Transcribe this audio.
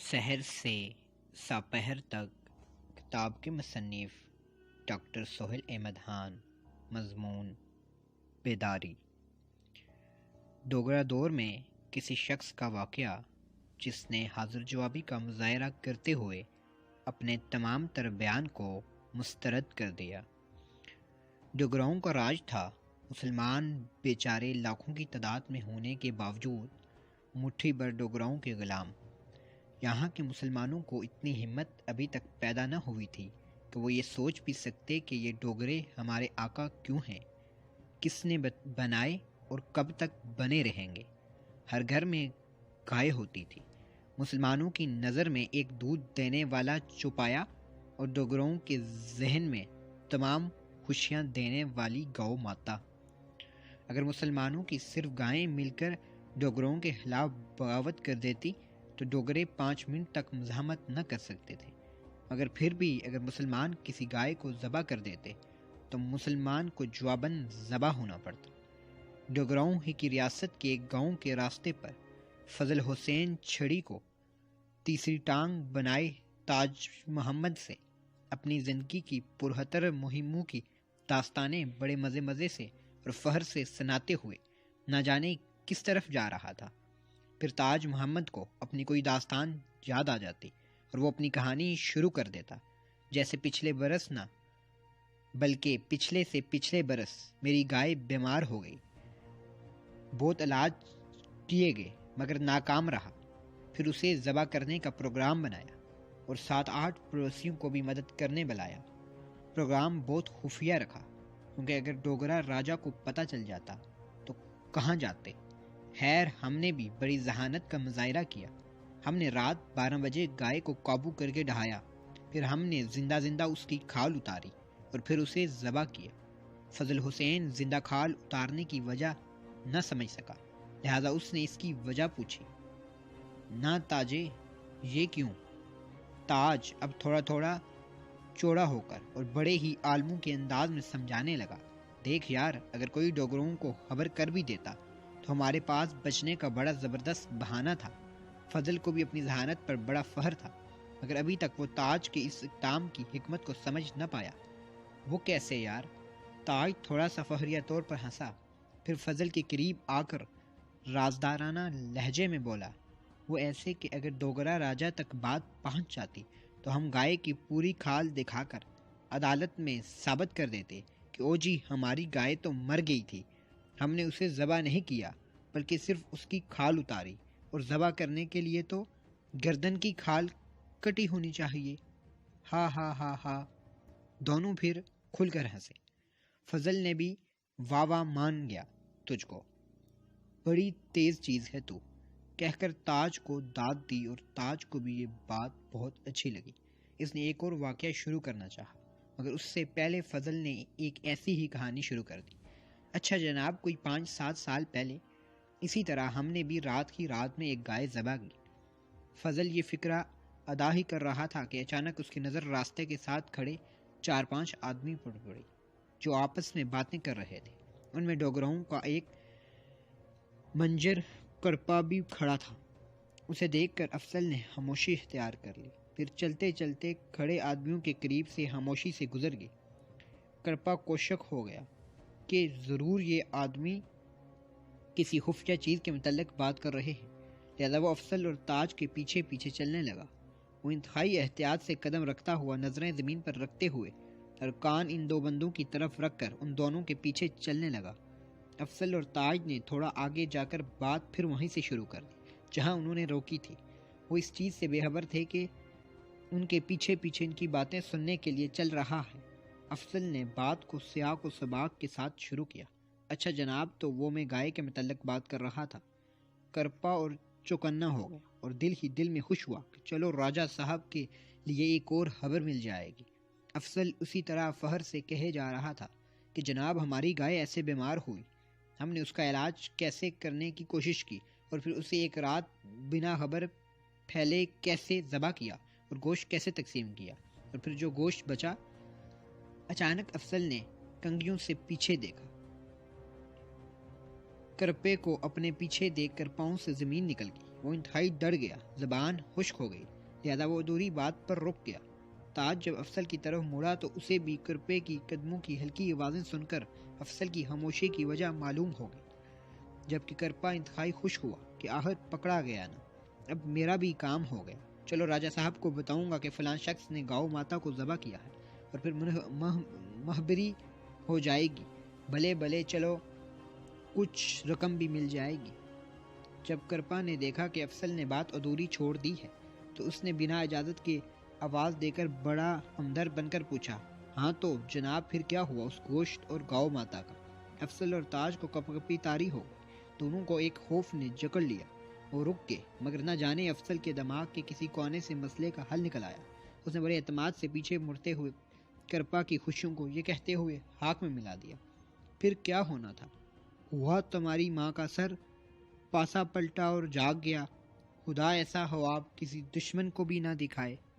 سحر سے ساپہر تک کتاب کے مصنف ڈاکٹر سہیل احمد خان۔ مضمون: بیداری۔ ڈوگرا دور میں کسی شخص کا واقعہ جس نے حاضر جوابی کا مظاہرہ کرتے ہوئے اپنے تمام تر بیان کو مسترد کر دیا۔ ڈوگراؤں کا راج تھا۔ مسلمان بیچارے لاکھوں کی تعداد میں ہونے کے باوجود مٹھی بھر ڈوگراؤں کے غلام۔ یہاں کے مسلمانوں کو اتنی ہمت ابھی تک پیدا نہ ہوئی تھی کہ وہ یہ سوچ بھی سکتے کہ یہ ڈوگرے ہمارے آقا کیوں ہیں، کس نے بنائے اور کب تک بنے رہیں گے۔ ہر گھر میں گائے ہوتی تھی۔ مسلمانوں کی نظر میں ایک دودھ دینے والا چوپایا اور ڈوگراؤں کے ذہن میں تمام خوشیاں دینے والی گو ماتا۔ اگر مسلمانوں کی صرف گائیں مل کر ڈوگراؤں کے خلاف بغاوت کر دیتی تو ڈوگرے 5 منٹ تک مزاحمت نہ کر سکتے تھے، مگر پھر بھی اگر مسلمان کسی گائے کو ذبح کر دیتے تو مسلمان کو جواباً ذبح ہونا پڑتا۔ ڈوگراؤں ہی کی ریاست کے ایک گاؤں کے راستے پر فضل حسین چھڑی کو تیسری ٹانگ بنائے تاج محمد سے اپنی زندگی کی پرخطر مہموں کی داستانیں بڑے مزے سے اور فخر سے سناتے ہوئے نہ جانے کس طرف جا رہا تھا۔ پھر تاج محمد کو اپنی کوئی داستان یاد آ جاتی اور وہ اپنی کہانی شروع کر دیتا، جیسے پچھلے برس نہ بلکہ پچھلے سے پچھلے برس میری گائے بیمار ہو گئی، بہت علاج کیے گئے مگر ناکام رہا۔ پھر اسے ذبح کرنے کا پروگرام بنایا اور 7-8 پڑوسیوں کو بھی مدد کرنے بلایا۔ پروگرام بہت خفیہ رکھا کیونکہ اگر ڈوگرا راجا کو پتہ چل جاتا تو کہاں جاتے۔ خیر، ہم نے بھی بڑی ذہانت کا مظاہرہ کیا۔ ہم نے رات 12 بجے گائے کو قابو کر کے ڈھایا، پھر ہم نے زندہ اس کی کھال اتاری اور پھر اسے ذبح کیا۔ فضل حسین زندہ کھال اتارنے کی وجہ نہ سمجھ سکا، لہذا اس نے اس کی وجہ پوچھی۔ نہ تاجے، یہ کیوں؟ تاج اب تھوڑا چوڑا ہو کر اور بڑے ہی عالموں کے انداز میں سمجھانے لگا، دیکھ یار، اگر کوئی ڈوگروں کو خبر کر بھی دیتا تو ہمارے پاس بچنے کا بڑا زبردست بہانہ تھا۔ فضل کو بھی اپنی ذہانت پر بڑا فخر تھا، مگر ابھی تک وہ تاج کے اس اقدام کی حکمت کو سمجھ نہ پایا۔ وہ کیسے یار؟ تاج تھوڑا سا فخریہ طور پر ہنسا، پھر فضل کے قریب آ کر رازدارانہ لہجے میں بولا، وہ ایسے کہ اگر ڈوگرا راجا تک بات پہنچ جاتی تو ہم گائے کی پوری کھال دکھا کر عدالت میں ثابت کر دیتے کہ او جی، ہماری گائے تو مر گئی تھی، ہم نے اسے ذبح نہیں کیا بلکہ صرف اس کی کھال اتاری، اور ذبح کرنے کے لیے تو گردن کی کھال کٹی ہونی چاہیے۔ ہا ہا ہا ہا، دونوں پھر کھل کر ہنسے۔ فضل نے بھی واہ واہ مان گیا تجھ کو، بڑی تیز چیز ہے تو، کہہ کر تاج کو داد دی اور تاج کو بھی یہ بات بہت اچھی لگی۔ اس نے ایک اور واقعہ شروع کرنا چاہا مگر اس سے پہلے فضل نے ایک ایسی ہی کہانی شروع کر دی۔ اچھا جناب، کوئی 5-7 سال پہلے اسی طرح ہم نے بھی رات میں ایک گائے ذبح کی۔ فضل یہ فکرہ ادا ہی کر رہا تھا کہ اچانک اس کی نظر راستے کے ساتھ کھڑے 4-5 آدمی پر پڑی جو آپس میں باتیں کر رہے تھے۔ ان میں ڈوگراؤں کا ایک منجر کرپا بھی کھڑا تھا۔ اسے دیکھ کر افضل نے خاموشی اختیار کر لی، پھر چلتے چلتے کھڑے آدمیوں کے قریب سے خاموشی سے گزر گئی۔ کرپا کو شک ہو گیا کہ ضرور یہ آدمی کسی خفیہ چیز کے متعلق بات کر رہے ہیں، لہذا وہ افضل اور تاج کے پیچھے چلنے لگا۔ وہ انتہائی احتیاط سے قدم رکھتا ہوا نظریں زمین پر رکھتے ہوئے اور کان ان 2 بندوں کی طرف رکھ کر ان دونوں کے پیچھے چلنے لگا۔ افضل اور تاج نے تھوڑا آگے جا کر بات پھر وہیں سے شروع کر دی جہاں انہوں نے روکی تھی۔ وہ اس چیز سے بے خبر تھے کہ ان کے پیچھے ان کی باتیں سننے کے لیے چل رہا ہے۔ افضل نے بات کو سیاق و سباق کے ساتھ شروع کیا۔ اچھا جناب، تو وہ میں گائے کے متعلق بات کر رہا تھا۔ کرپا اور چوکنا ہو گیا اور دل میں خوش ہوا کہ چلو راجہ صاحب کے لیے ایک اور خبر مل جائے گی۔ افضل اسی طرح فخر سے کہے جا رہا تھا کہ جناب، ہماری گائے ایسے بیمار ہوئی، ہم نے اس کا علاج کیسے کرنے کی کوشش کی اور پھر اسے ایک رات بنا خبر پھیلے کیسے ذبح کیا اور گوشت کیسے تقسیم کیا، اور پھر جو گوشت بچا۔ اچانک افضل نے کنگھیوں سے پیچھے دیکھا۔ کرپے کو اپنے پیچھے دیکھ کر پاؤں سے زمین نکل گئی وہ انتہائی ڈر گیا، زبان خشک ہو گئی، لہذا وہ ادھوری بات پر رک گیا۔ تاج جب افضل کی طرف مڑا تو اسے بھی کرپے کی قدموں کی ہلکی آوازیں سن کر افضل کی خاموشی کی وجہ معلوم ہو گئی، جبکہ کرپا انتہائی خوش ہوا کہ آخر پکڑا گیا نا، اب میرا بھی کام ہو گیا۔ چلو راجہ صاحب کو بتاؤں گا کہ فلاں شخص نے گاؤ ماتا کو ذبح کیا ہے، اور پھر مہبری ہو جائے گی، بھلے بھلے، چلو کچھ رقم بھی مل جائے گی۔ جب کرپا نے دیکھا کہ افضل نے بات ادھوری چھوڑ دی ہے تو اس نے بنا اجازت کے آواز دے کر بڑا ہمدرد بن کر پوچھا، ہاں تو جناب پھر کیا ہوا اس گوشت اور گاؤ ماتا کا؟ افضل اور تاج کو کپ کپی طاری ہو گئی، دونوں کو ایک خوف نے جکڑ لیا، وہ رک گئے، مگر نہ جانے افضل کے دماغ کے کسی کونے سے مسئلے کا حل نکل آیا۔ اس نے بڑے اعتماد سے پیچھے مڑتے ہوئے کرپا کی خوشیوں کو یہ کہتے ہوئے ہاک میں ملا دیا، پھر کیا ہونا تھا؟ ہوا تمہاری ماں کا سر پاسا پلٹا اور جاگ گیا، خدا ایسا خواب کسی دشمن کو بھی نہ دکھائے۔